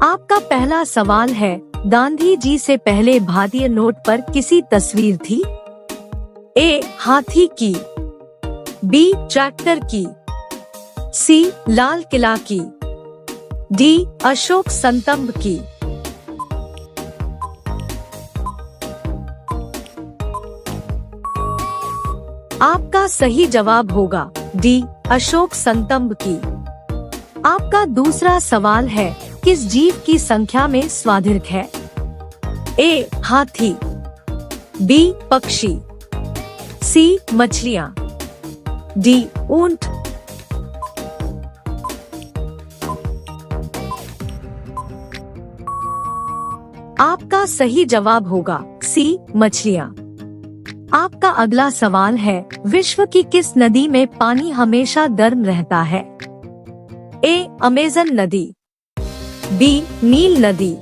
आपका पहला सवाल है, गांधी जी से पहले भारतीय नोट पर किसी तस्वीर थी? ए. हाथी की, बी. ट्रैक्टर की, सी. लाल किला की, डी. अशोक स्तंभ की। आपका सही जवाब होगा डी. अशोक स्तंभ की। आपका दूसरा सवाल है, किस जीव की संख्या में सर्वाधिक है? ए. हाथी, बी. पक्षी, सी. मछलियाँ, डी. ऊंट। आपका सही जवाब होगा सी. मछलियाँ। आपका अगला सवाल है, विश्व की किस नदी में पानी हमेशा गर्म रहता है? ए. अमेज़न नदी, बी. नील नदी,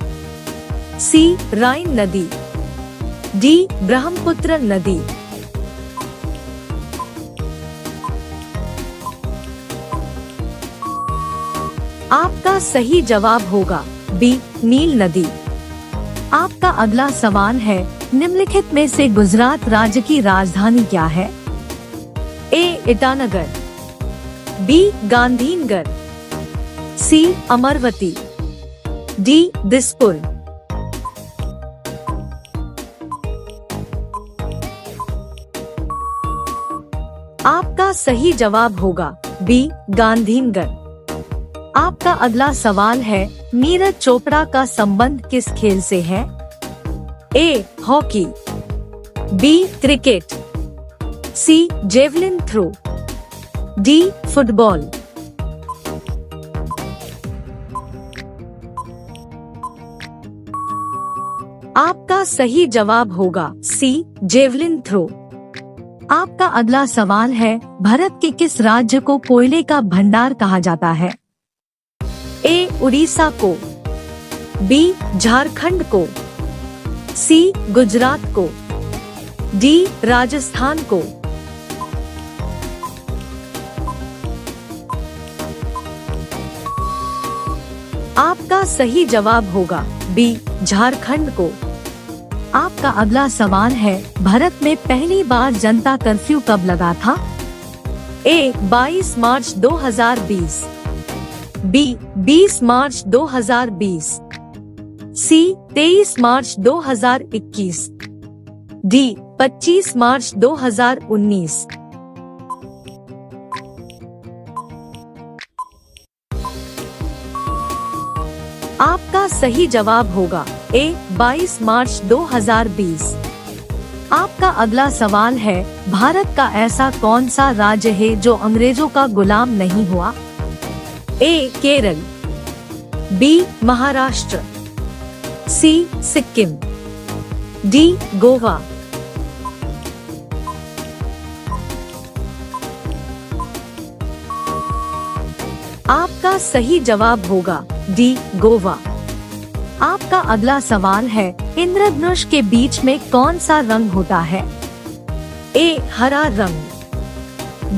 सी. राइन नदी, डी. ब्रह्मपुत्र नदी। आपका सही जवाब होगा बी. नील नदी। आपका अगला सवाल है, निम्नलिखित में से गुजरात राज्य की राजधानी क्या है? ए. ईटानगर, बी. गांधीनगर, सी. अमरवती, डी. दिसपुर। आपका सही जवाब होगा बी. गांधीनगर। आपका अगला सवाल है, नीरज चोपड़ा का संबंध किस खेल से है? A. Hockey, B. Cricket, C. Javelin throw, D. Football. आपका सही जवाब होगा सी. Javelin throw. आपका अगला सवाल है, भारत के किस राज्य को कोयले का भंडार कहा जाता है? ए. उड़ीसा को, बी. झारखंड को, सी. गुजरात को, डी. राजस्थान को। आपका सही जवाब होगा बी. झारखंड को। आपका अगला सवाल है, भारत में पहली बार जनता कर्फ्यू कब लगा था? ए. 22 मार्च 2020, बी. 20 मार्च 2020, सी. 23 मार्च 2021, डी. 25 मार्च 2019। आपका सही जवाब होगा ए. 22 मार्च 2020। आपका अगला सवाल है, भारत का ऐसा कौन सा राज्य है जो अंग्रेजों का गुलाम नहीं हुआ? ए. केरल, बी. महाराष्ट्र, सी. सिक्किम, डी. गोवा। आपका सही जवाब होगा डी. गोवा। आपका अगला सवाल है, इंद्रधनुष के बीच में कौन सा रंग होता है? ए. हरा रंग,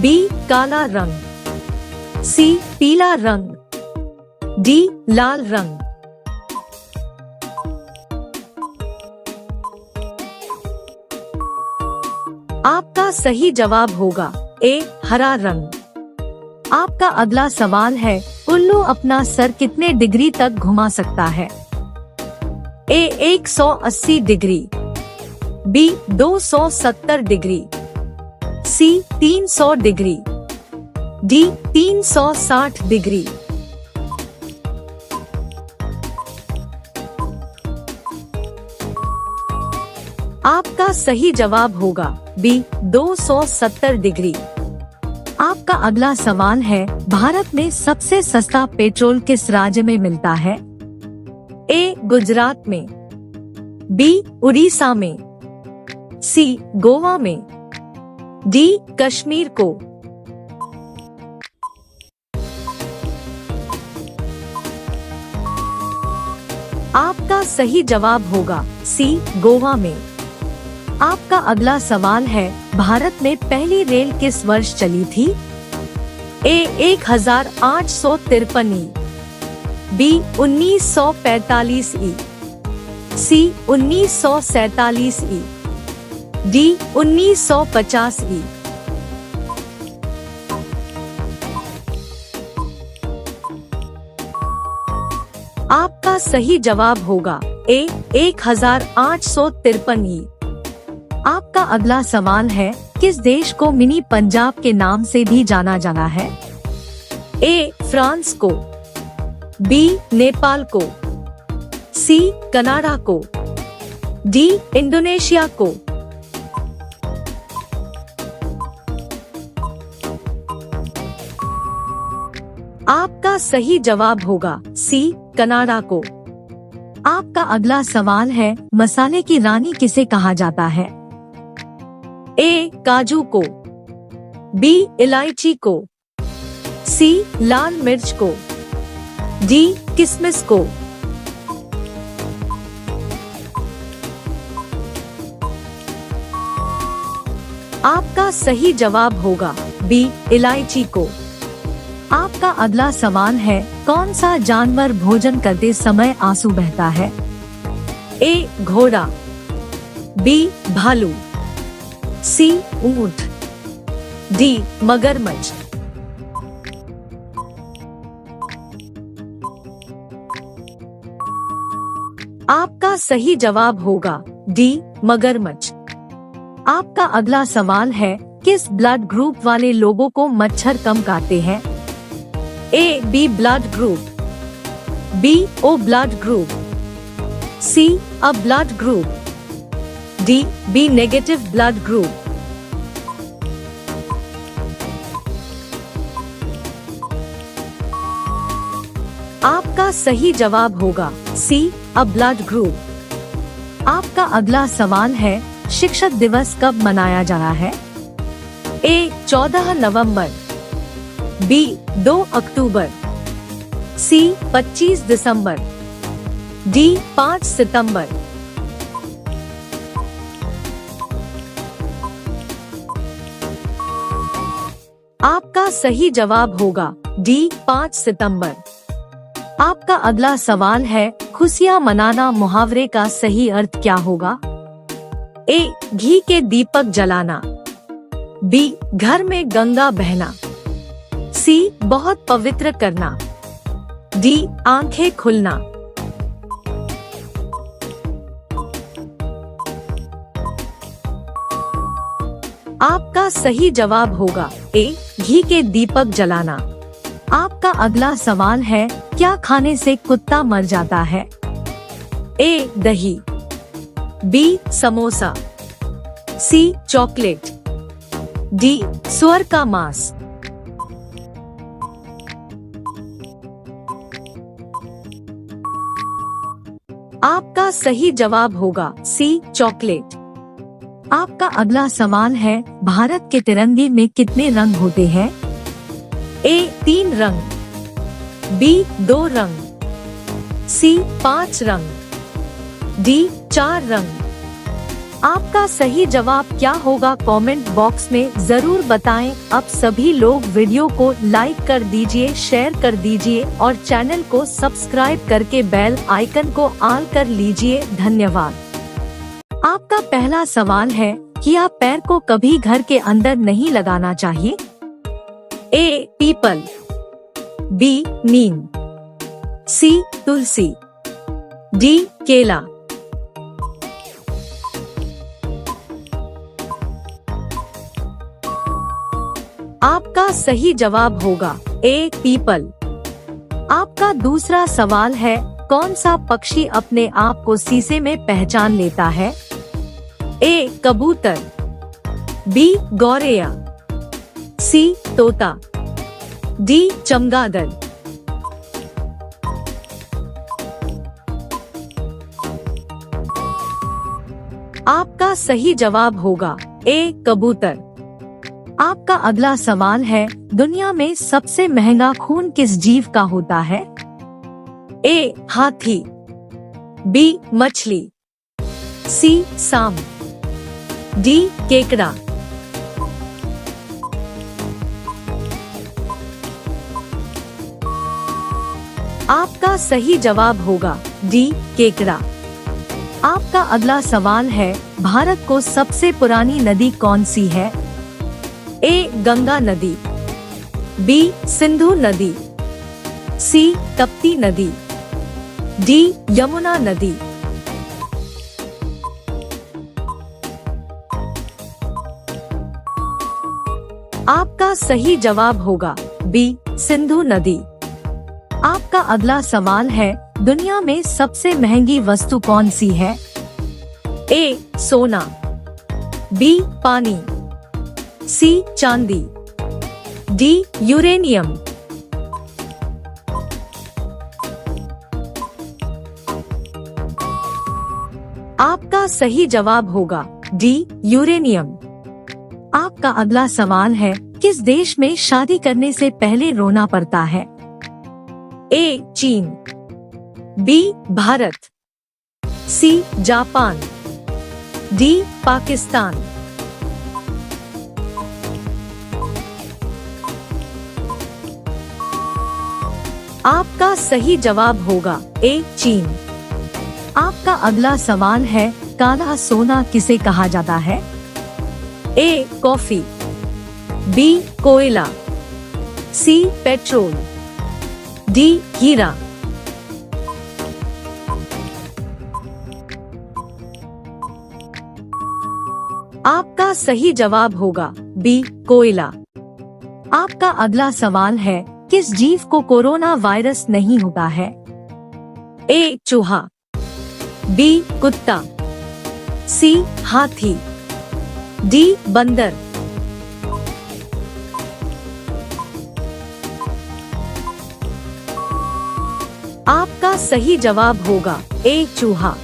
बी. काला रंग, सी. पीला रंग, डी. लाल रंग। आपका सही जवाब होगा ए. हरा रंग। आपका अगला सवाल है, उल्लू अपना सर कितने डिग्री तक घुमा सकता है? ए. 180 डिग्री, बी. 270 डिग्री, सी. 300 डिग्री, डी. 360 डिग्री। आपका सही जवाब होगा बी. 270 डिग्री। आपका अगला सवाल है, भारत में सबसे सस्ता पेट्रोल किस राज्य में मिलता है? ए. गुजरात में, बी. उड़ीसा में, सी. गोवा में, डी. कश्मीर को। आपका सही जवाब होगा सी. गोवा में। आपका अगला सवाल है, भारत में पहली रेल किस वर्ष चली थी? ए. 1853, बी 1945 ई, सी 1947 ई, डी 1950 ई। आपका सही जवाब होगा ए 1853 ई। आपका अगला सवाल है, किस देश को मिनी पंजाब के नाम से भी जाना जाना है? ए फ्रांस को, बी नेपाल को, सी कनाडा को, डी इंडोनेशिया को। आपका सही जवाब होगा सी कनाडा को। आपका अगला सवाल है, मसाले की रानी किसे कहा जाता है? ए काजू को, बी इलायची को, सी लाल मिर्च को, डी किशमिश को। आपका सही जवाब होगा बी इलायची को। आपका अगला सवाल है, कौन सा जानवर भोजन करते समय आंसू बहता है? ए घोड़ा, बी भालू, सी ऊंट, डी मगरमच्छ। आपका सही जवाब होगा डी मगरमच्छ। आपका अगला सवाल है, किस ब्लड ग्रुप वाले लोगों को मच्छर कम काटते हैं? A B blood group, B O blood group, C A blood group, D B negative blood group. आपका सही जवाब होगा सी अ ब्लड ग्रुप। आपका अगला सवाल है, शिक्षक दिवस कब मनाया जा रहा है? ए 14 नवंबर, बी 2 अक्टूबर, सी 25 दिसंबर, डी 5 सितंबर। आपका सही जवाब होगा डी 5 सितंबर। आपका अगला सवाल है, खुशियां मनाना मुहावरे का सही अर्थ क्या होगा? ए घी के दीपक जलाना, बी घर में गंगा बहना, सी बहुत पवित्र करना, डी आंखें खुलना। आपका सही जवाब होगा ए घी के दीपक जलाना। आपका अगला सवाल है, क्या खाने से कुत्ता मर जाता है? ए दही, बी समोसा, सी चॉकलेट, डी सुअर का मांस। आपका सही जवाब होगा सी चॉकलेट। आपका अगला सवाल है, भारत के तिरंगे में कितने रंग होते हैं? ए 3 रंग, बी 2 रंग, सी 5 रंग, डी 4 रंग। आपका सही जवाब क्या होगा? कमेंट बॉक्स में जरूर बताएं। अब सभी लोग वीडियो को लाइक कर दीजिए, शेयर कर दीजिए और चैनल को सब्सक्राइब करके बेल आइकन को ऑल कर लीजिए। धन्यवाद। आपका पहला सवाल है, क्या पैर को कभी घर के अंदर नहीं लगाना चाहिए? ए पीपल, बी नीम, सी तुलसी, डी केला। आपका सही जवाब होगा ए पीपल। आपका दूसरा सवाल है, कौन सा पक्षी अपने आप को शीशे में पहचान लेता है? ए कबूतर, बी गौरैया, सी तोता, डी चमगादड़। आपका सही जवाब होगा ए कबूतर। आपका अगला सवाल है, दुनिया में सबसे महंगा खून किस जीव का होता है? ए हाथी, बी मछली, सी सांप, डी केकड़ा। आपका सही जवाब होगा डी केकड़ा। आपका अगला सवाल है, भारत को सबसे पुरानी नदी कौन सी है? ए गंगा नदी, बी सिंधु नदी, सी तप्ती नदी, डी यमुना नदी। आपका सही जवाब होगा बी सिंधु नदी। आपका अगला सवाल है, दुनिया में सबसे महंगी वस्तु कौन सी है? ए सोना, बी पानी, सी चांदी, डी यूरेनियम। आपका सही जवाब होगा डी यूरेनियम। आपका अगला सवाल है, किस देश में शादी करने से पहले रोना पड़ता है? ए चीन, B Bharat, C Japan, D Pakistan. आपका सही जवाब होगा ए चीन। आपका अगला सवाल है, काला सोना किसे कहा जाता है? ए कॉफी, बी कोयला, सी पेट्रोल, डी हीरा। आपका सही जवाब होगा बी कोयला। आपका अगला सवाल है, किस जीव को कोरोना वायरस नहीं होता है? ए चूहा, बी कुत्ता, सी हाथी, डी बंदर। आपका सही जवाब होगा ए चूहा।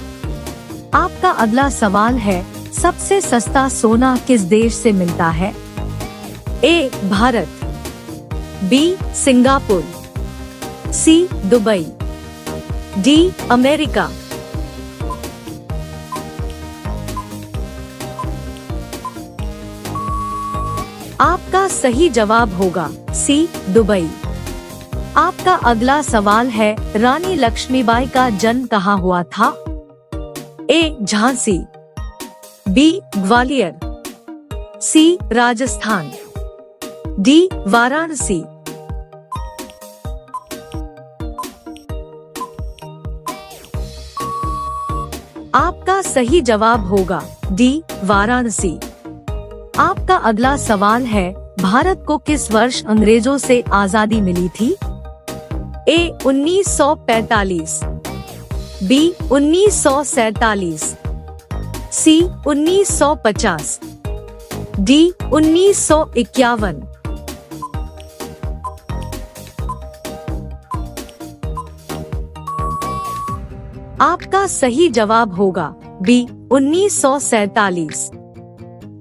आपका अगला सवाल है, सबसे सस्ता सोना किस देश से मिलता है? ए भारत, बी सिंगापुर, सी दुबई, डी अमेरिका। आपका सही जवाब होगा सी दुबई। आपका अगला सवाल है, रानी लक्ष्मीबाई का जन्म कहाँ हुआ था? ए झांसी, बी ग्वालियर, सी राजस्थान, डी वाराणसी। आपका सही जवाब होगा डी वाराणसी। आपका अगला सवाल है, भारत को किस वर्ष अंग्रेजों से आजादी मिली थी? ए 1945, बी 1947, सी 1950, डी 1951। आपका सही जवाब होगा बी 1947।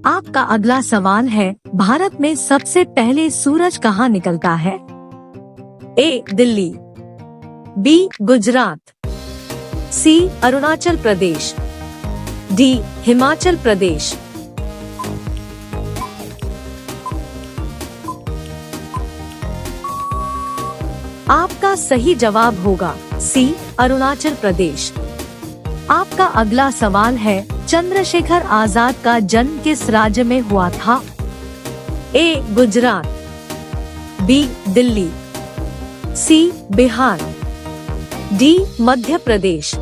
आपका अगला सवाल है, भारत में सबसे पहले सूरज कहाँ निकलता है? ए दिल्ली, बी गुजरात, सी अरुणाचल प्रदेश, डी हिमाचल प्रदेश। आपका सही जवाब होगा सी अरुणाचल प्रदेश। आपका अगला सवाल है, चंद्रशेखर आजाद का जन्म किस राज्य में हुआ था? ए गुजरात, बी दिल्ली, सी बिहार, डी मध्य प्रदेश।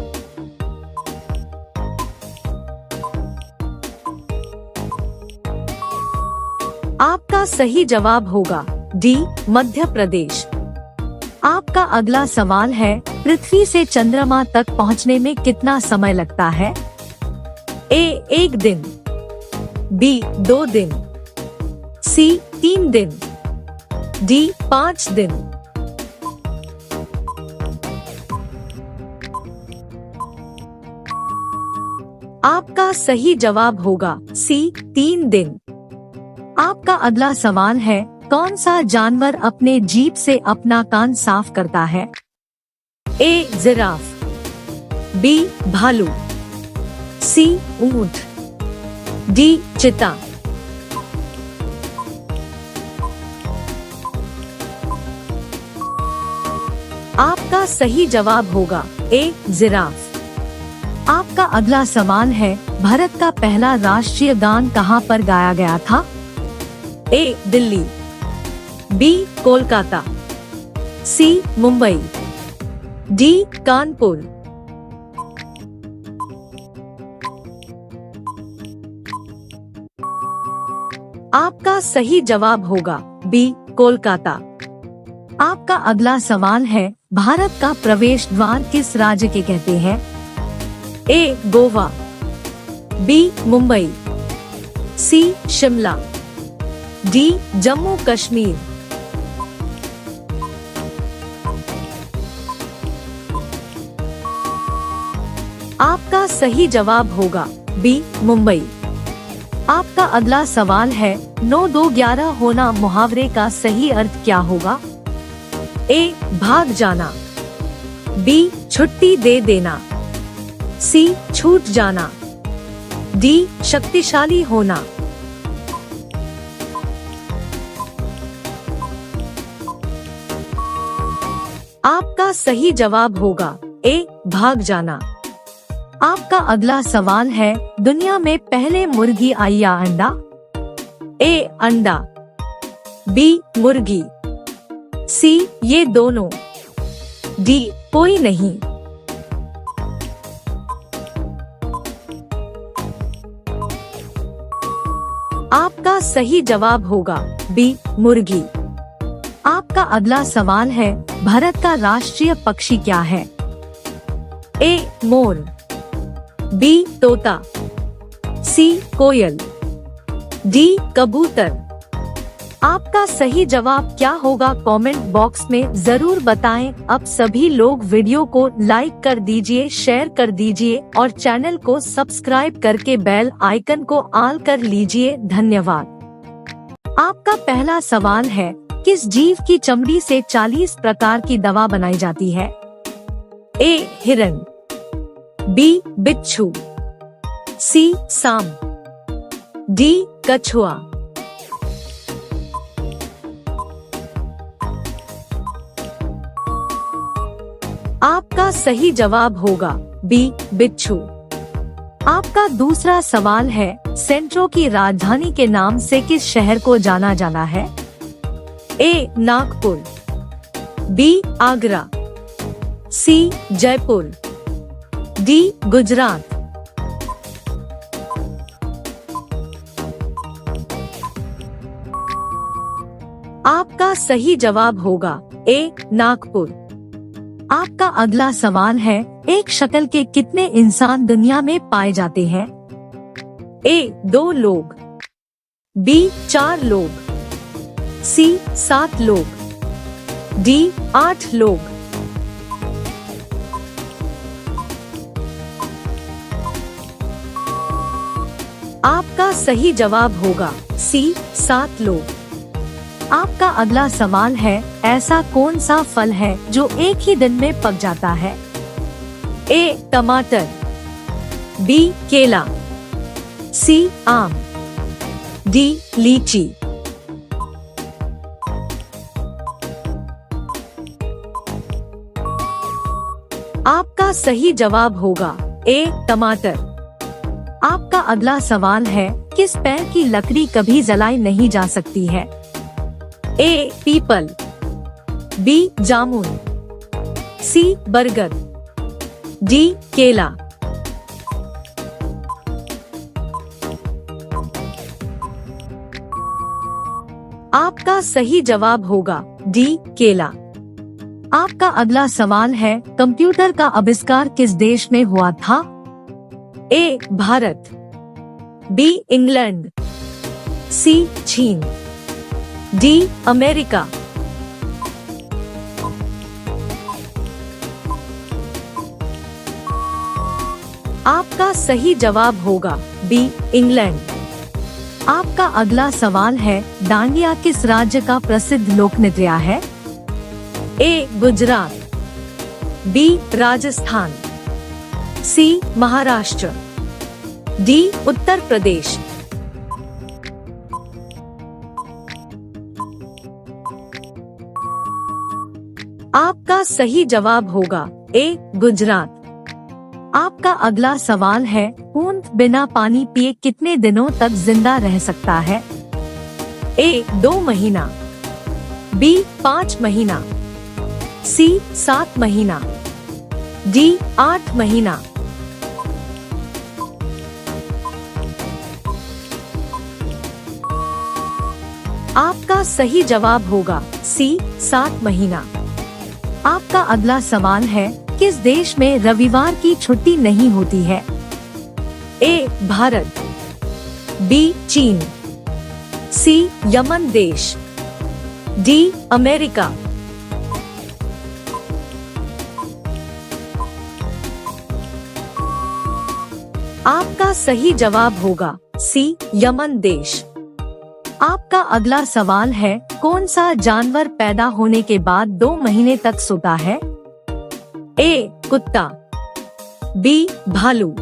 आपका सही जवाब होगा डी मध्य प्रदेश। आपका अगला सवाल है, पृथ्वी से चंद्रमा तक पहुंचने में कितना समय लगता है? ए 1 दिन, बी 2 दिन, सी 3 दिन, डी 5 दिन। आपका सही जवाब होगा सी 3 दिन। आपका अगला सवाल है, कौन सा जानवर अपने जीभ से अपना कान साफ करता है? ए जिराफ, बी भालू, सी ऊंट, डी चीता। आपका सही जवाब होगा ए जिराफ। आपका अगला सवाल है, भारत का पहला राष्ट्रीय गान कहाँ पर गाया गया था? ए दिल्ली, बी कोलकाता, सी मुंबई, डी कानपुर। आपका सही जवाब होगा बी कोलकाता। आपका अगला सवाल है, भारत का प्रवेश द्वार किस राज्य के कहते हैं? ए गोवा, बी मुंबई, सी शिमला, डी जम्मू कश्मीर। आपका सही जवाब होगा बी मुंबई। आपका अगला सवाल है, 9-2-11 होना मुहावरे का सही अर्थ क्या होगा? ए भाग जाना, बी छुट्टी दे देना, सी छूट जाना, डी शक्तिशाली होना। आपका सही जवाब होगा ए भाग जाना। आपका अगला सवाल है, दुनिया में पहले मुर्गी आई या अंडा? ए अंडा, बी मुर्गी, सी ये दोनों, डी कोई नहीं। आपका सही जवाब होगा बी मुर्गी। आपका अगला सवाल है, भारत का राष्ट्रीय पक्षी क्या है? ए मोर, बी तोता, सी कोयल, डी कबूतर। आपका सही जवाब क्या होगा कमेंट बॉक्स में जरूर बताएं। अब सभी लोग वीडियो को लाइक कर दीजिए, शेयर कर दीजिए और चैनल को सब्सक्राइब करके बेल आइकन को ऑल कर लीजिए। धन्यवाद। आपका पहला सवाल है, किस जीव की चमड़ी से 40 प्रकार की दवा बनाई जाती है? ए हिरन, बी बिच्छू, सी सांप, डी कछुआ। आपका सही जवाब होगा बी बिच्छू। आपका दूसरा सवाल है, सेंट्रो की राजधानी के नाम से किस शहर को जाना जाना है? ए नागपुर, बी आगरा, सी जयपुर, डी गुजरात। आपका सही जवाब होगा ए नागपुर। आपका अगला सवाल है, एक शक्ल के कितने इंसान दुनिया में पाए जाते हैं? ए 2 लोग, बी 4 लोग, सी 7 लोग, डी 8 लोग। आपका सही जवाब होगा सी 7 लोग। आपका अगला सवाल है, ऐसा कौन सा फल है जो एक ही दिन में पक जाता है? ए टमाटर, बी केला, सी आम, डी लीची। आपका सही जवाब होगा ए टमाटर। आपका अगला सवाल है, किस पेड़ की लकड़ी कभी जलाई नहीं जा सकती है? ए पीपल, बी जामुन, सी बरगद, डी केला। आपका सही जवाब होगा डी केला। आपका अगला सवाल है, कंप्यूटर का आविष्कार किस देश में हुआ था? ए भारत, बी इंग्लैंड, सी चीन, डी अमेरिका। आपका सही जवाब होगा बी इंग्लैंड। आपका अगला सवाल है, डांडिया किस राज्य का प्रसिद्ध लोक नृत्य है? ए गुजरात, बी राजस्थान, सी महाराष्ट्र, डी उत्तर प्रदेश। आपका सही जवाब होगा ए गुजरात। आपका अगला सवाल है, ऊंट बिना पानी पिए कितने दिनों तक जिंदा रह सकता है? ए 2 महीना, बी 5 महीना, सी 7 महीना, डी 8 महीना। आपका सही जवाब होगा सी 7 महीना। आपका अगला सवाल है, किस देश में रविवार की छुट्टी नहीं होती है? ए भारत, बी चीन, सी यमन देश, डी अमेरिका। आपका सही जवाब होगा सी यमन देश। आपका अगला सवाल है, कौन सा जानवर पैदा होने के बाद 2 महीने तक सोता है? ए कुत्ता, बी भालू,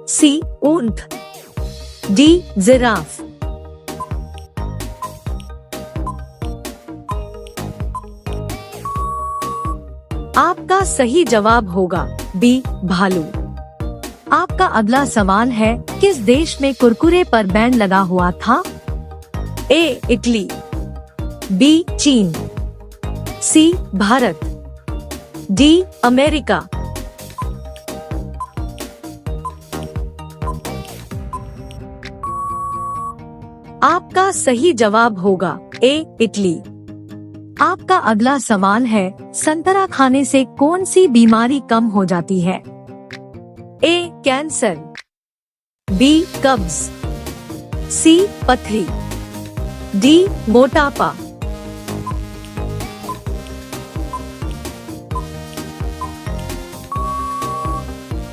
सी ऊंट, डी जिराफ। आपका सही जवाब होगा बी भालू। आपका अगला सवाल है, किस देश में कुरकुरे पर बैन लगा हुआ था? ए इटली, बी चीन, सी भारत, डी अमेरिका। आपका सही जवाब होगा ए इटली। आपका अगला सवाल है, संतरा खाने से कौन सी बीमारी कम हो जाती है? ए कैंसर, बी कब्ज, सी पथरी, डी मोटापा।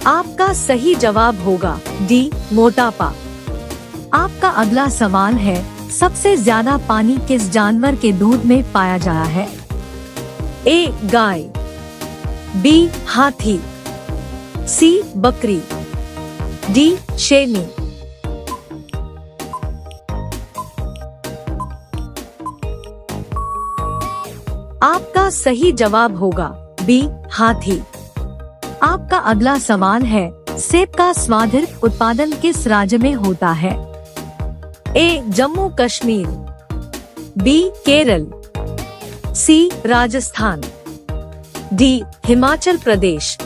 आपका सही जवाब होगा डी मोटापा। आपका अगला सवाल है, सबसे ज्यादा पानी किस जानवर के दूध में पाया जाता है? ए गाय, बी हाथी, सी बकरी, डी शेरनी। आपका सही जवाब होगा बी हाथी। आपका अगला सवाल है, सेब का सर्वाधिक उत्पादन किस राज्य में होता है? ए जम्मू कश्मीर, बी केरल, सी राजस्थान, डी हिमाचल प्रदेश।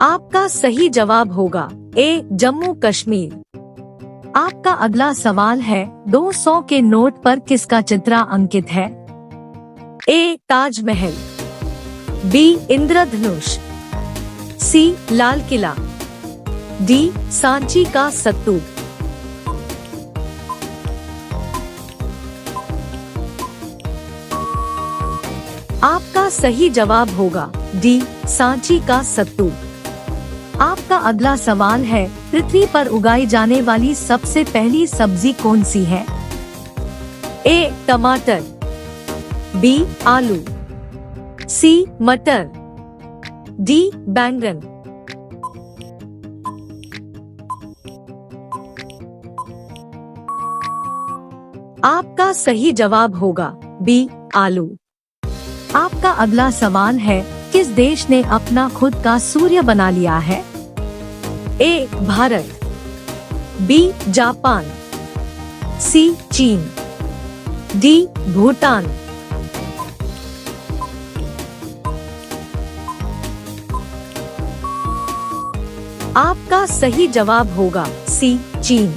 आपका सही जवाब होगा ए जम्मू कश्मीर। आपका अगला सवाल है, 200 के नोट पर किसका चित्र अंकित है? ए ताजमहल, बी इंद्रधनुष, सी लाल किला, डी सांची का स्तूप। आपका सही जवाब होगा डी सांची का स्तूप। आपका अगला सवाल है, पृथ्वी पर उगाई जाने वाली सबसे पहली सब्जी कौन सी है? ए टमाटर, बी आलू, सी मटर, डी बैंगन। आपका सही जवाब होगा बी आलू। आपका अगला सवाल है, किस देश ने अपना खुद का सूर्य बना लिया है? ए भारत, बी जापान, सी चीन, डी भूटान। आपका सही जवाब होगा सी चीन।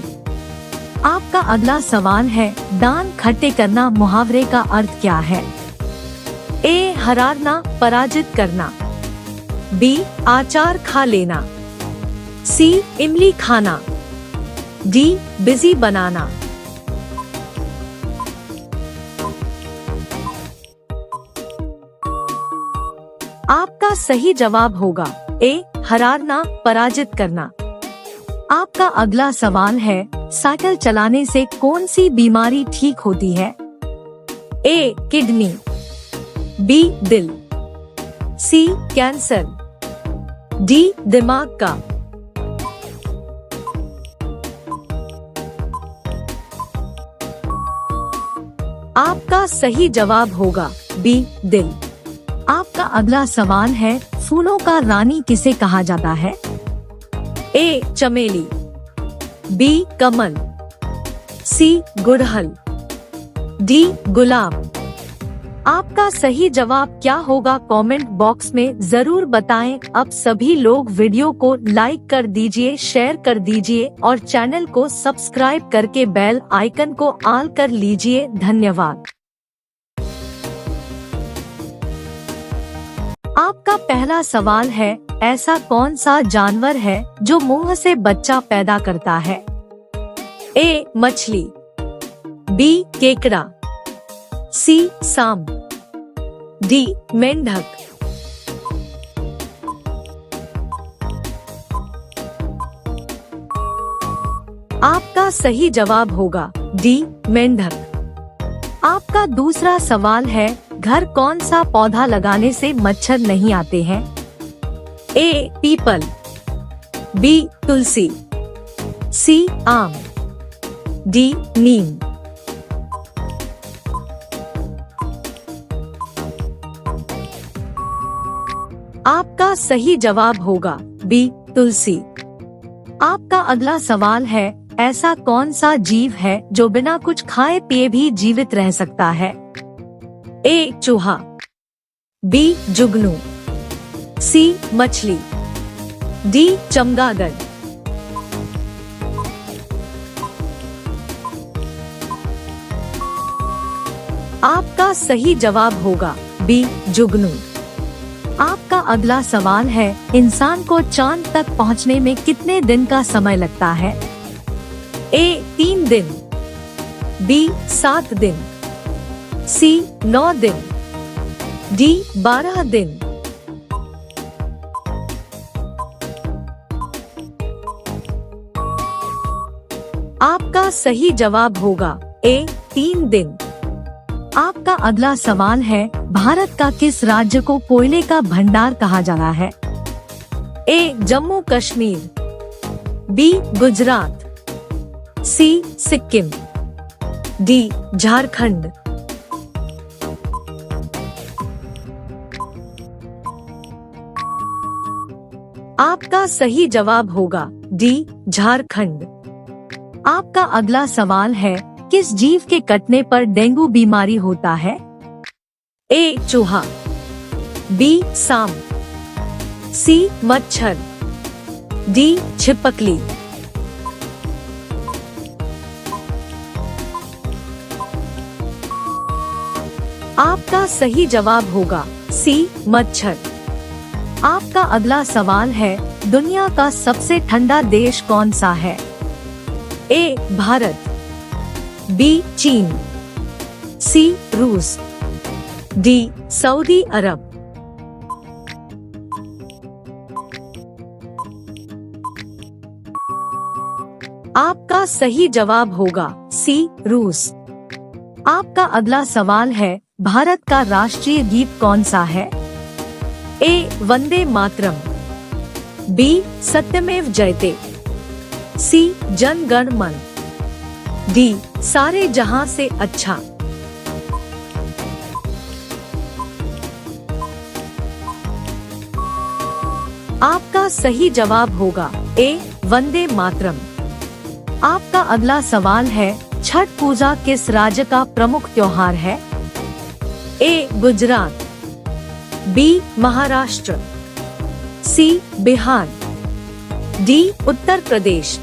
आपका अगला सवाल है, दान खट्टे करना मुहावरे का अर्थ क्या है? ए हराना पराजित करना, बी आचार खा लेना, सी इमली खाना, डी बिजी बनाना। आपका सही जवाब होगा ए हराना पराजित करना। आपका अगला सवाल है, साइकिल चलाने से कौन सी बीमारी ठीक होती है? ए किडनी, बी दिल, सी कैंसर, डी दिमाग का। आपका सही जवाब होगा बी दिल। आपका अगला सवाल है, फूलों का रानी किसे कहा जाता है? ए चमेली, बी कमल, सी गुड़हल, डी गुलाब। आपका सही जवाब क्या होगा? कमेंट बॉक्स में जरूर बताएं। अब सभी लोग वीडियो को लाइक कर दीजिए, शेयर कर दीजिए और चैनल को सब्सक्राइब करके बेल आइकन को ऑल कर लीजिए। धन्यवाद। आपका पहला सवाल है, ऐसा कौन सा जानवर है जो मुंह से बच्चा पैदा करता है? ए मछली, बी केकड़ा, सी सांप, डी मेंढक। आपका सही जवाब होगा डी मेंढक। आपका दूसरा सवाल है, घर कौन सा पौधा लगाने से मच्छर नहीं आते हैं? ए पीपल, बी तुलसी, सी आम, डी नीम। आपका सही जवाब होगा बी तुलसी। आपका अगला सवाल है, ऐसा कौन सा जीव है जो बिना कुछ खाए पिए भी जीवित रह सकता है? ए चूहा, बी जुगनू, सी मछली, डी चमगादड़। आपका सही जवाब होगा बी जुगनू। आपका अगला सवाल है, इंसान को चांद तक पहुंचने में कितने दिन का समय लगता है? ए 3 दिन, बी 7 दिन, सी 9 दिन, डी 12 दिन। आपका सही जवाब होगा ए 3 दिन। आपका अगला सवाल है, भारत का किस राज्य को कोयले का भंडार कहा जाता है? ए जम्मू कश्मीर, बी गुजरात, सी सिक्किम, डी झारखंड। आपका सही जवाब होगा डी झारखंड। आपका अगला सवाल है, किस जीव के कटने पर डेंगू बीमारी होता है? ए चूहा, बी सांप, सी मच्छर, डी छिपकली। आपका सही जवाब होगा सी मच्छर। आपका अगला सवाल है, दुनिया का सबसे ठंडा देश कौन सा है? ए भारत, बी चीन, सी रूस, डी सऊदी अरब। आपका सही जवाब होगा सी रूस। आपका अगला सवाल है, भारत का राष्ट्रीय गीत कौन सा है? ए वंदे मातरम, बी सत्यमेव जयते, सी जन गण मन, डी सारे जहां से अच्छा। आपका सही जवाब होगा ए वंदे मातरम। आपका अगला सवाल है, छठ पूजा किस राज्य का प्रमुख त्योहार है? ए गुजरात, बी महाराष्ट्र, सी बिहार, डी उत्तर प्रदेश।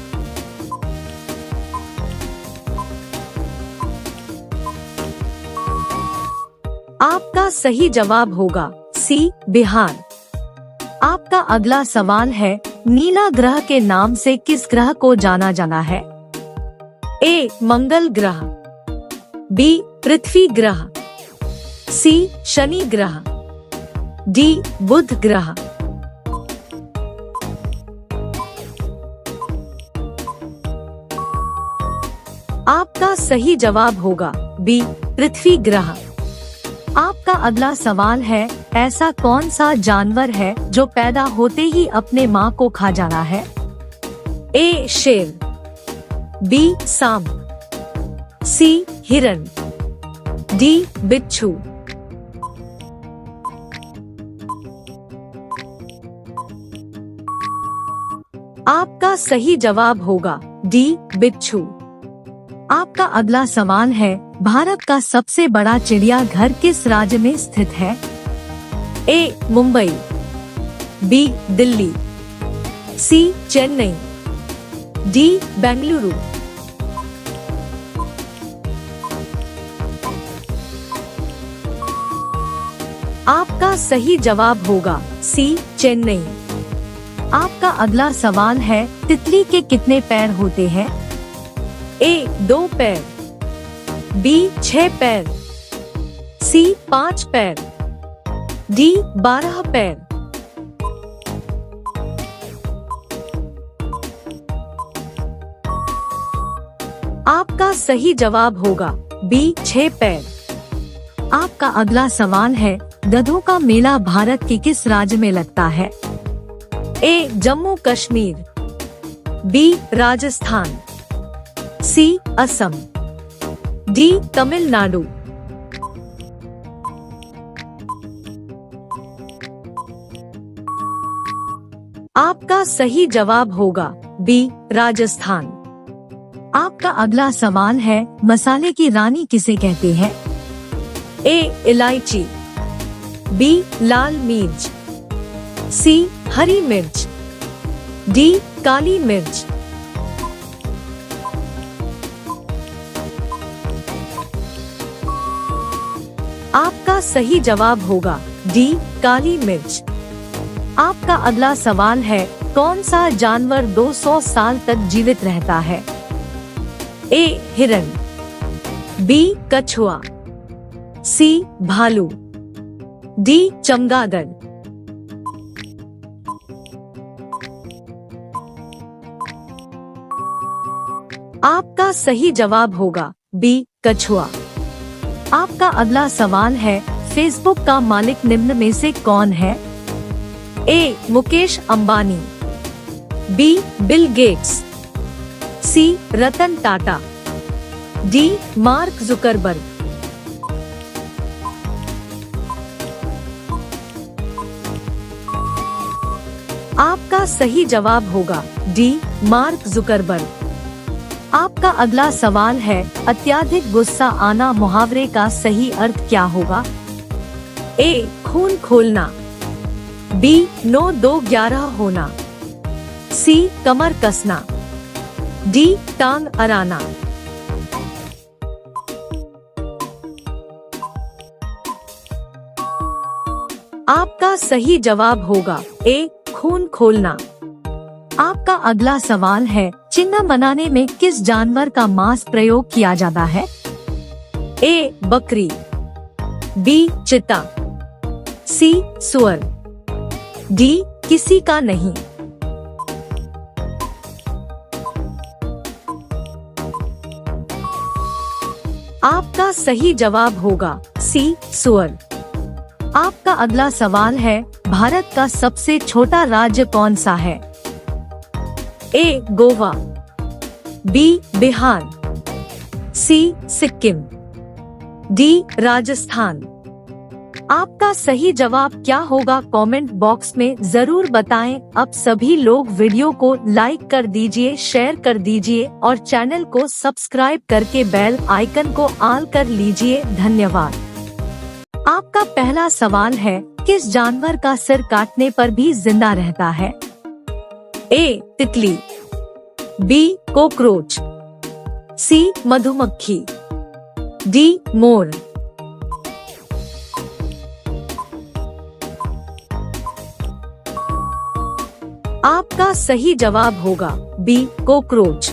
आपका सही जवाब होगा सी बिहार। आपका अगला सवाल है, नीला ग्रह के नाम से किस ग्रह को जाना जाना है? ए मंगल ग्रह, बी पृथ्वी ग्रह, सी शनि ग्रह, डी बुध ग्रह। आपका सही जवाब होगा बी पृथ्वी ग्रह। आपका अगला सवाल है, ऐसा कौन सा जानवर है जो पैदा होते ही अपने माँ को खा जाना है? ए शेर, बी सांप, सी हिरण, डी बिच्छू। आपका सही जवाब होगा डी बिच्छू। आपका अगला सवाल है, भारत का सबसे बड़ा चिड़ियाघर किस राज्य में स्थित है? ए मुंबई, बी दिल्ली, सी चेन्नई, डी बेंगलुरु। आपका सही जवाब होगा सी चेन्नई। आपका अगला सवाल है, तितली के कितने पैर होते हैं? ए 2 पैर, बी 6 पैर, सी 5 पैर, डी 12 पैर। आपका सही जवाब होगा बी 6 पैर। आपका अगला सवाल है, गधों का मेला भारत के किस राज्य में लगता है? ए जम्मू कश्मीर, बी राजस्थान, सी असम, डी तमिलनाडु। आपका सही जवाब होगा बी राजस्थान। आपका अगला सवाल है, मसाले की रानी किसे कहते हैं? ए इलायची, बी लाल मिर्च, सी हरी मिर्च, डी काली मिर्च। आपका सही जवाब होगा डी काली मिर्च। आपका अगला सवाल है, कौन सा जानवर 200 साल तक जीवित रहता है? ए हिरन, बी कछुआ, सी भालू, डी चमगादड़। आपका सही जवाब होगा बी कछुआ। आपका अगला सवाल है, फेसबुक का मालिक निम्न में से कौन है? A Mukesh Ambani, B Bill Gates, C Ratan Tata, D Mark Zuckerberg. आपका सही जवाब होगा डी मार्क जुकरबर्ग। आपका अगला सवाल है, अत्याधिक गुस्सा आना मुहावरे का सही अर्थ क्या होगा? ए खून खोलना, बी 9-2-11 होना, सी कमर कसना, डी टांग अड़ाना। आपका सही जवाब होगा ए खून खोलना। आपका अगला सवाल है, चिन्ह बनाने में किस जानवर का मांस प्रयोग किया जाता है? ए बकरी, बी चीता, सी सुअर, डी किसी का नहीं। आपका सही जवाब होगा सी सुअर। आपका अगला सवाल है, भारत का सबसे छोटा राज्य कौन सा है? ए गोवा, बी बिहार, सी सिक्किम, डी राजस्थान। आपका सही जवाब क्या होगा कमेंट बॉक्स में जरूर बताएं। अब सभी लोग वीडियो को लाइक कर दीजिए, शेयर कर दीजिए और चैनल को सब्सक्राइब करके बेल आइकन को ऑल कर लीजिए। धन्यवाद। आपका पहला सवाल है, किस जानवर का सिर काटने पर भी जिंदा रहता है? ए तितली, बी कॉकरोच, सी मधुमक्खी, डी मोर। आपका सही जवाब होगा बी कॉकरोच।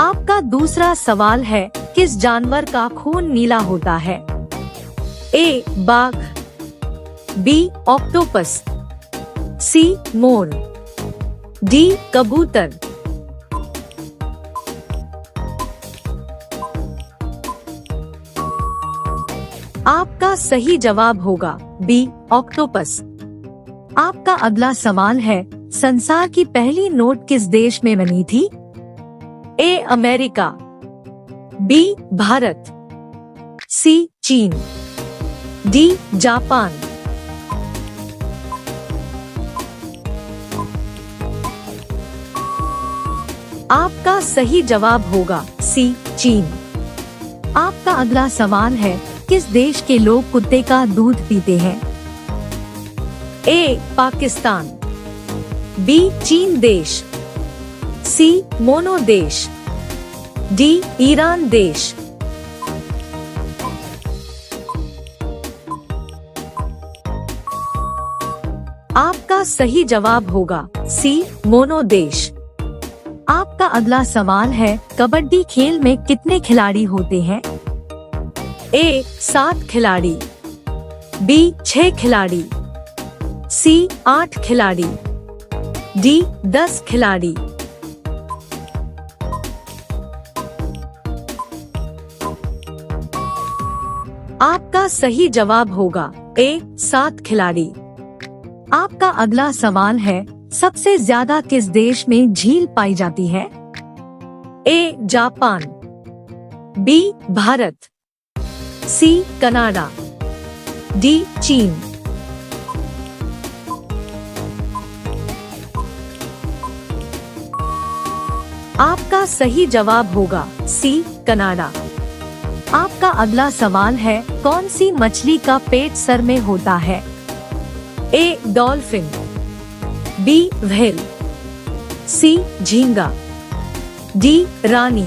आपका दूसरा सवाल है, किस जानवर का खून नीला होता है? ए बाघ, बी ऑक्टोपस, सी मोर, डी कबूतर। आपका सही जवाब होगा बी ऑक्टोपस। आपका अगला सवाल है, संसार की पहली नोट किस देश में बनी थी? ए अमेरिका, बी भारत, सी चीन, डी जापान। आपका सही जवाब होगा सी चीन। आपका अगला सवाल है, किस देश के लोग कुत्ते का दूध पीते हैं? ए पाकिस्तान, बी चीन देश, सी मोनो देश, डी ईरान देश। आपका सही जवाब होगा सी मोनो देश। आपका अगला सवाल है, कबड्डी खेल में कितने खिलाड़ी होते हैं? ए 7 खिलाड़ी, बी 6 खिलाड़ी, सी 8 खिलाड़ी, डी 10 खिलाड़ी। आपका सही जवाब होगा ए 7 खिलाड़ी। आपका अगला सवाल है, सबसे ज्यादा किस देश में झील पाई जाती है? A Japan, B Bharat, C Canada, D चीन। आपका सही जवाब होगा सी कनाडा। आपका अगला सवाल है, कौन सी मछली का पेट सर में होता है? ए डॉल्फिन, बी व्हेल, सी झींगा, डी रानी।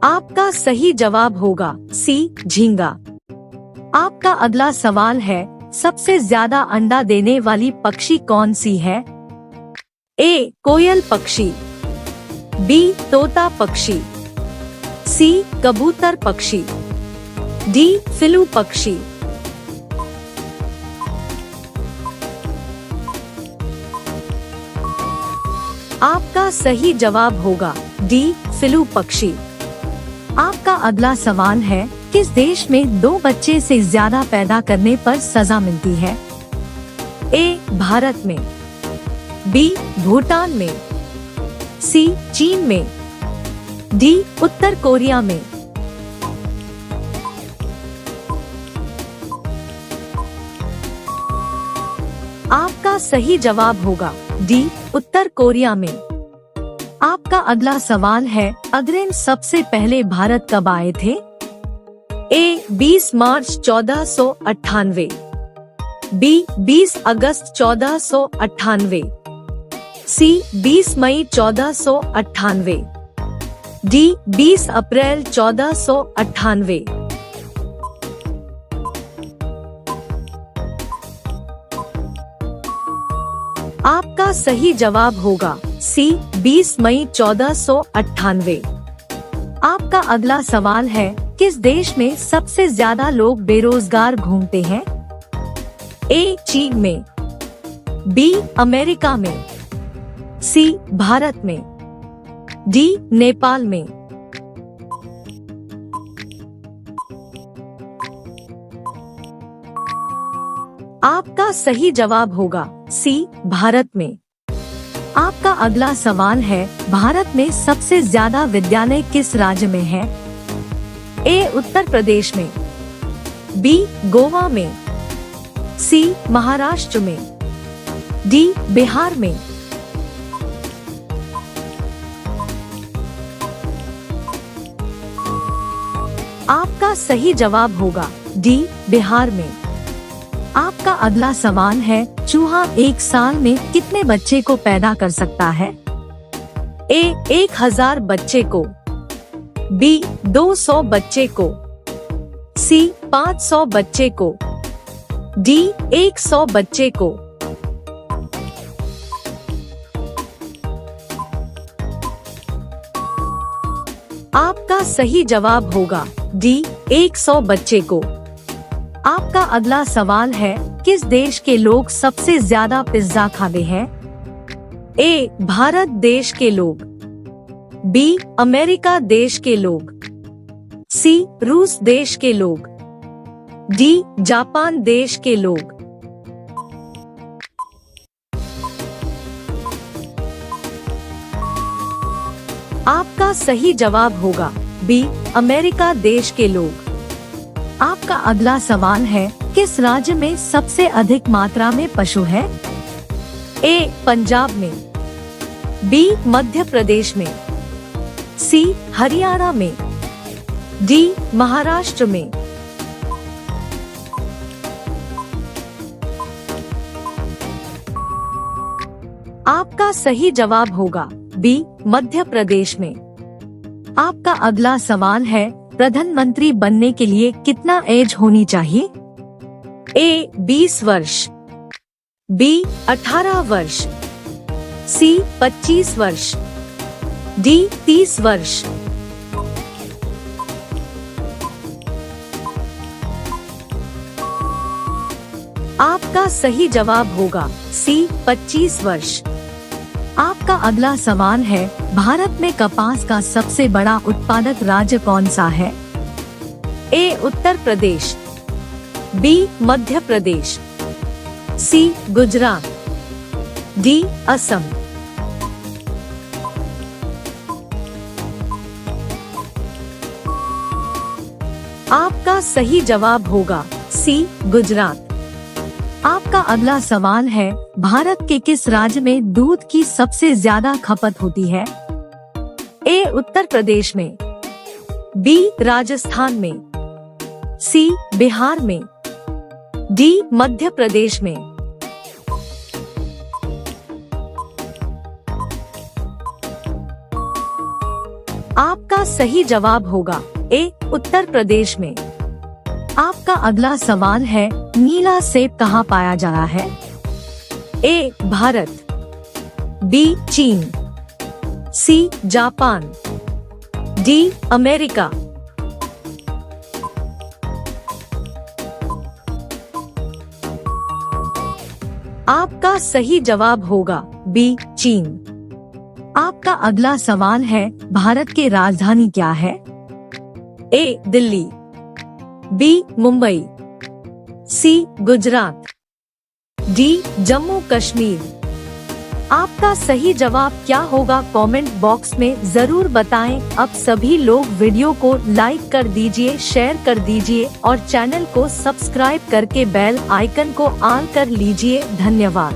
आपका सही जवाब होगा सी झींगा। आपका अगला सवाल है, सबसे ज्यादा अंडा देने वाली पक्षी कौन सी है? ए कोयल पक्षी, बी तोता पक्षी, सी कबूतर पक्षी, डी फिलू पक्षी। आपका सही जवाब होगा डी फिलू पक्षी। आपका अगला सवाल है, किस देश में 2 बच्चे से ज्यादा पैदा करने पर सजा मिलती है? ए भारत में, बी भूटान में, सी चीन में, डी उत्तर कोरिया में। आपका सही जवाब होगा डी उत्तर कोरिया में। आपका अगला सवाल है, अग्रसेन सबसे पहले भारत कब आए थे? ए 20 मार्च 1498, बी 20 अगस्त 1498, सी 20 मई 1498, डी 20 अप्रैल 1498। आपका सही जवाब होगा सी 20 मई 1498। आपका अगला सवाल है, किस देश में सबसे ज्यादा लोग बेरोजगार घूमते हैं? ए चीन में, बी अमेरिका में, सी भारत में, डी नेपाल में। आपका सही जवाब होगा सी भारत में। आपका अगला सवाल है, भारत में सबसे ज्यादा विद्यालय किस राज्य में है? ए उत्तर प्रदेश में, बी गोवा में, सी महाराष्ट्र में, डी बिहार में। आपका सही जवाब होगा डी बिहार में। आपका अगला सवाल है, चूहा एक साल में कितने बच्चे को पैदा कर सकता है? ए 1000 बच्चे को, बी 200 बच्चे को, सी 500 बच्चे को, डी 100 बच्चे को। आपका सही जवाब होगा डी 100 बच्चे को। आपका अगला सवाल है, किस देश के लोग सबसे ज्यादा पिज्जा खाते हैं? ए भारत देश के लोग, बी अमेरिका देश के लोग, सी रूस देश के लोग, डी जापान देश के लोग। आपका सही जवाब होगा बी, अमेरिका देश के लोग। आपका अगला सवाल है, किस राज्य में सबसे अधिक मात्रा में पशु है? ए, पंजाब में, बी, मध्य प्रदेश में, सी, हरियाणा में, डी, महाराष्ट्र में। आपका सही जवाब होगा बी, मध्य प्रदेश में। आपका अगला सवाल है, प्रधानमंत्री बनने के लिए कितना एज होनी चाहिए? ए, 20 वर्ष, बी, 18 वर्ष, सी, 25 वर्ष, डी, 30 वर्ष। आपका सही जवाब होगा सी, 25 वर्ष। आपका अगला सवाल है, भारत में कपास का सबसे बड़ा उत्पादक राज्य कौन सा है? ए, उत्तर प्रदेश, बी, मध्य प्रदेश, सी, गुजरात, डी, असम। आपका सही जवाब होगा सी, गुजरात। आपका अगला सवाल है, भारत के किस राज्य में दूध की सबसे ज्यादा खपत होती है? ए, उत्तर प्रदेश में, बी, राजस्थान में, सी, बिहार में, डी, मध्य प्रदेश में। आपका सही जवाब होगा ए, उत्तर प्रदेश में। आपका अगला सवाल है, नीला सेब कहाँ पाया जाता है? ए, भारत, बी, चीन, सी, जापान, डी, अमेरिका। आपका सही जवाब होगा बी, चीन। आपका अगला सवाल है, भारत की राजधानी क्या है? ए, दिल्ली, बी, मुंबई, सी, गुजरात, डी, जम्मू कश्मीर। आपका सही जवाब क्या होगा कमेंट बॉक्स में जरूर बताएं। अब सभी लोग वीडियो को लाइक कर दीजिए, शेयर कर दीजिए और चैनल को सब्सक्राइब करके बेल आइकन को ऑन कर लीजिए। धन्यवाद।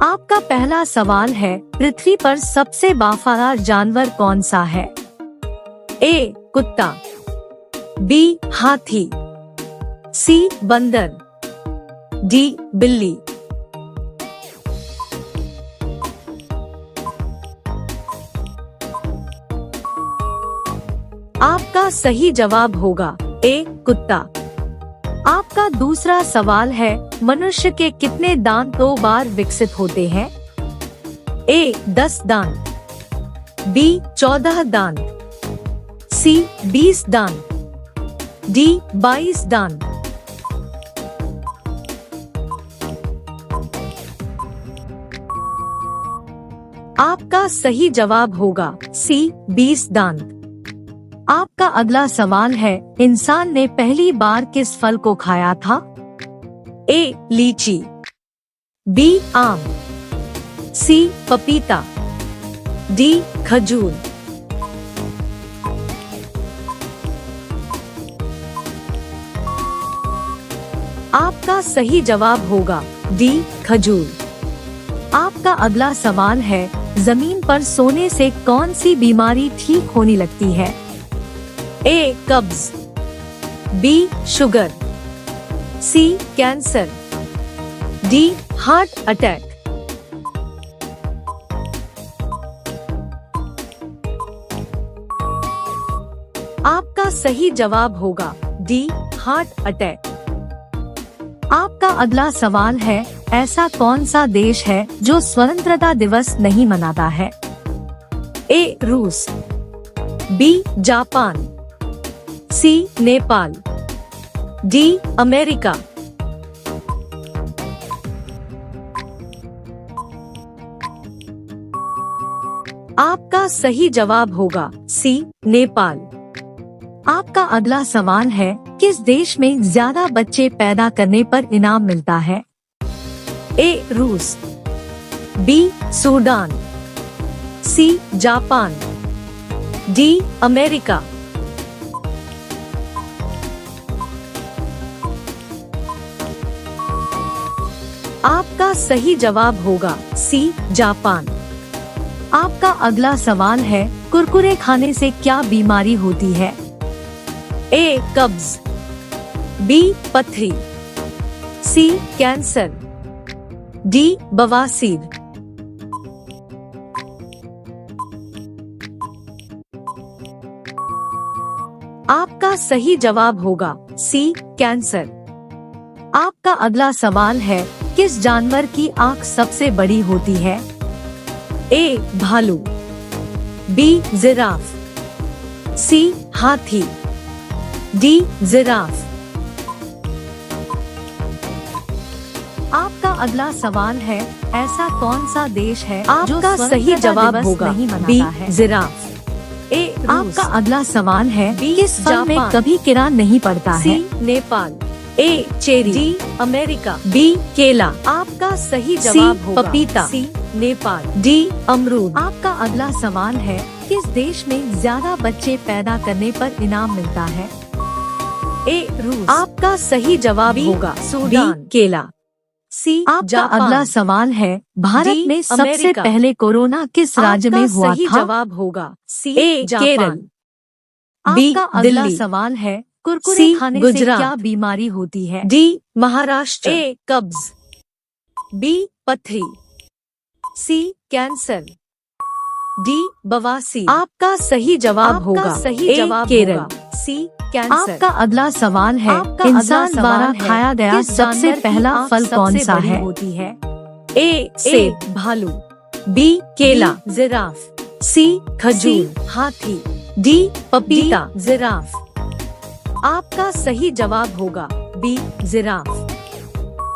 आपका पहला सवाल है, पृथ्वी पर सबसे वफादार जानवर कौन सा है? ए, कुत्ता, बी, हाथी, सी, बंदर, डी, बिल्ली। आपका सही जवाब होगा ए, कुत्ता। आपका दूसरा सवाल है, मनुष्य के कितने दांत 2 बार विकसित होते हैं? ए, 10 दांत, बी, 14 दांत, सी, 20 दांत, डी, 22 दांत। आपका सही जवाब होगा सी, 20 दांत। आपका अगला सवाल है, इंसान ने पहली बार किस फल को खाया था? ए, लीची, बी, आम, सी, पपीता, डी, खजूर। आपका सही जवाब होगा डी, खजूर। आपका अगला सवाल है, जमीन पर सोने से कौन सी बीमारी ठीक होने लगती है? ए, कब्ज, बी, शुगर, सी, कैंसर, डी, हार्ट अटैक। आपका सही जवाब होगा डी, हार्ट अटैक। आपका अगला सवाल है, ऐसा कौन सा देश है जो स्वतंत्रता दिवस नहीं मनाता है? ए, रूस, बी, जापान, सी, नेपाल, डी, अमेरिका। आपका सही जवाब होगा सी, नेपाल। आपका अगला सवाल है, किस देश में ज्यादा बच्चे पैदा करने पर इनाम मिलता है? ए, रूस, बी, सूडान, सी, जापान, डी अमेरिका। आपका सही जवाब होगा सी जापान। आपका अगला सवाल है, कुरकुरे खाने से क्या बीमारी होती है? ए कब्ज, बी पथरी, सी कैंसर, डी बवासीर। आपका सही जवाब होगा सी कैंसर। आपका अगला सवाल है, किस जानवर की आंख सबसे बड़ी होती है? ए भालू, बी जिराफ, सी हाथी, डी जिराफ। आपका अगला सवाल है, ऐसा कौन सा देश है आपका सही जवाब होगा बी जिराफ। ए आपका अगला सवाल है, किस फल में कभी कीड़ा नहीं पड़ता है? सी नेपाल, ए चेरी, डी अमेरिका, बी केला। आपका सही जवाब होगा पपीता, सी नेपाल, डी अमरूद। आपका अगला सवाल है, किस देश में ज्यादा बच्चे पैदा करने पर इनाम मिलता है? ए रूस। आपका सही जवाब होगा सूडान, केला, सी आपका अगला सवाल है, भारत में सबसे पहले कोरोना किस राज्य में हुआ था? सही जवाब होगा सी केरल, बी अगला सवाल है, कुरकुरे खाने से क्या बीमारी होती है? डी महाराष्ट्र, ए कब्ज, बी पथरी, सी कैंसर, डी बवासीर। आपका सही जवाब होगा सही जवाब केरल, सी कैंसर। आपका अगला सवाल है, इंसान द्वारा खाया गया सबसे पहला फल कौन सा है? होती है ए सेब, भालू, बी केला, जिराफ, सी खजूर, हाथी, डी पपीता, जिराफ। आपका सही जवाब होगा बी जिराफ।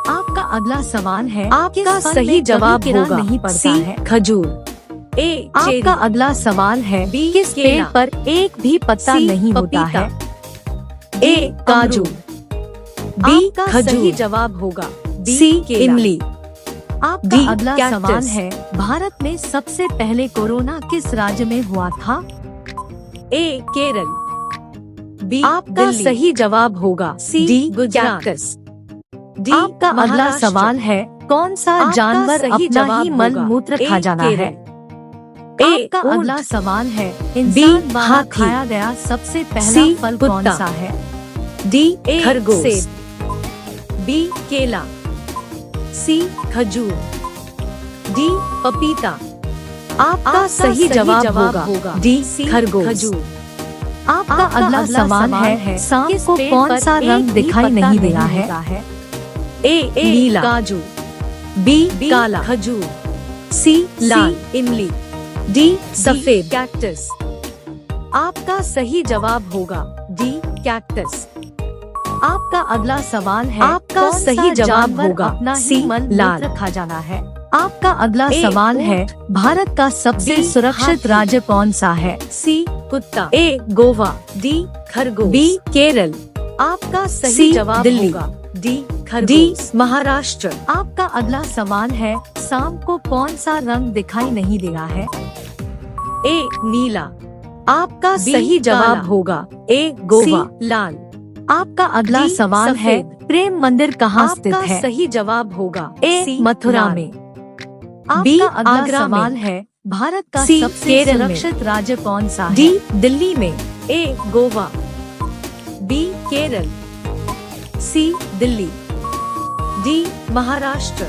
आपका अगला सवाल है, आपका सही जवाब होगा नहीं पड़ता है खजूर। ए आपका अगला सवाल है, किस पेड़ पर एक भी पत्ता नहीं होता है? ए काजू, बी खजूर। सही जवाब होगा सी इमली। आपका अगला सवाल है, भारत में सबसे पहले कोरोना किस राज्य में हुआ था? ए केरल, बी आपका सही जवाब होगा सी डी गुजरात। आपका अगला सवाल है, कौन सा जानवर अपना ही मल मूत्र खा जाना है? आपका अगला सवाल है, इंसान द्वारा खाया गया सबसे पहला फल कौन सा है? डी खरगोश, बी केला, सी खजूर, डी पपीता। आपका सही जवाब होगा डी खरगोश। आपका अगला सवाल है, सांप को कौन सा रंग दिखाई नहीं दे रहा है? ए नीला, काजू, बी काला, खजूर, सी लाल, इमली, डी सफेद, कैक्टस। आपका सही जवाब होगा डी कैक्टस। आपका अगला सवाल है, आपका सही जवाब होगा सी लाल खा जाना है। आपका अगला सवाल है, भारत का सबसे सुरक्षित राज्य कौन सा है? सी कुत्ता, ए गोवा, डी खरगोश, बी केरल। आपका सही जवाब होगा डी खरगोश, डी महाराष्ट्र। आपका अगला सवाल है, सांप को कौन सा रंग दिखाई नहीं दे रहा है? ए नीला। आपका सही जवाब होगा ए गोवा, लाल। आपका अगला सवाल है, प्रेम मंदिर कहाँ स्थित है? आपका सही जवाब होगा ए मथुरा में। बी अगला सवाल है, भारत का सबसे सुरक्षित राज्य कौन सा है? डी दिल्ली में, ए गोवा, बी केरल, सी दिल्ली, डी महाराष्ट्र।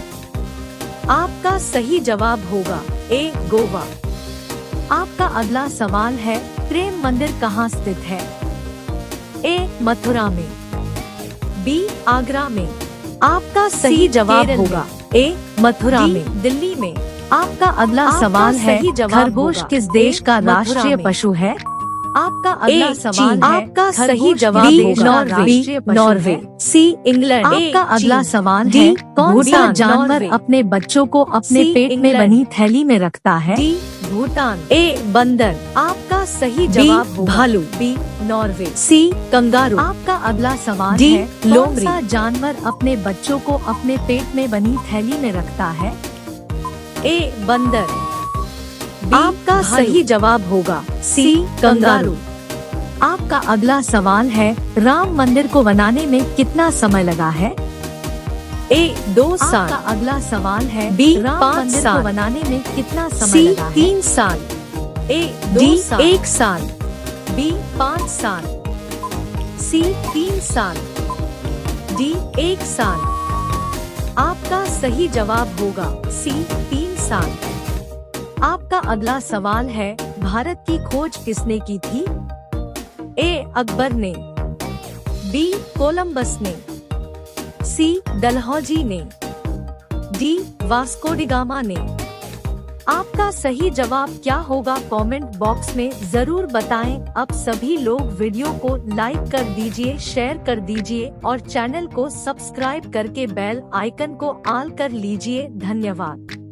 आपका सही जवाब होगा ए गोवा। आपका अगला सवाल है, प्रेम मंदिर कहाँ स्थित है? ए मथुरा में, बी आगरा में। आपका सही जवाब होगा ए मथुरा में, दिल्ली में। आपका अगला सवाल है, खरगोश किस देश का राष्ट्रीय पशु है? आपका अगला सवाल है, आपका सही जवाब होगा नॉर्वे, सी इंग्लैंड। आपका अगला सवाल है, कौन सा जानवर अपने बच्चों को अपने पेट में बनी थैली में रखता है? डी भूटान, ए बंदर। आपका सही जवाब होगा भालू, बी नॉर्वे, सी कंगारू। आपका अगला सवाल है, कौन सा जानवर अपने बच्चों को अपने पेट में बनी थैली में रखता है? ए बंदर, आपका सही जवाब होगा सी कंगारू। आपका अगला सवाल है, राम मंदिर को बनाने में कितना समय लगा है? ए 2 साल। आपका अगला सवाल है, बी राम मंदिर को बनाने में कितना समय लगा है? 3 साल। ए 2 साल। 1 साल। बी 5 साल। सी 3 साल। डी 1 साल। आपका सही जवाब होगा सी 3 साल। आपका अगला सवाल है, भारत की खोज किसने की थी? ए अकबर ने। बी कोलंबस ने। सी डलहौजी ने। डी वास्को डी गामा ने। आपका सही जवाब क्या होगा? कमेंट बॉक्स में जरूर बताएं। अब सभी लोग वीडियो को लाइक कर दीजिए, शेयर कर दीजिए और चैनल को सब्सक्राइब करके बेल आइकन को ऑल कर लीजिए। धन्यवाद।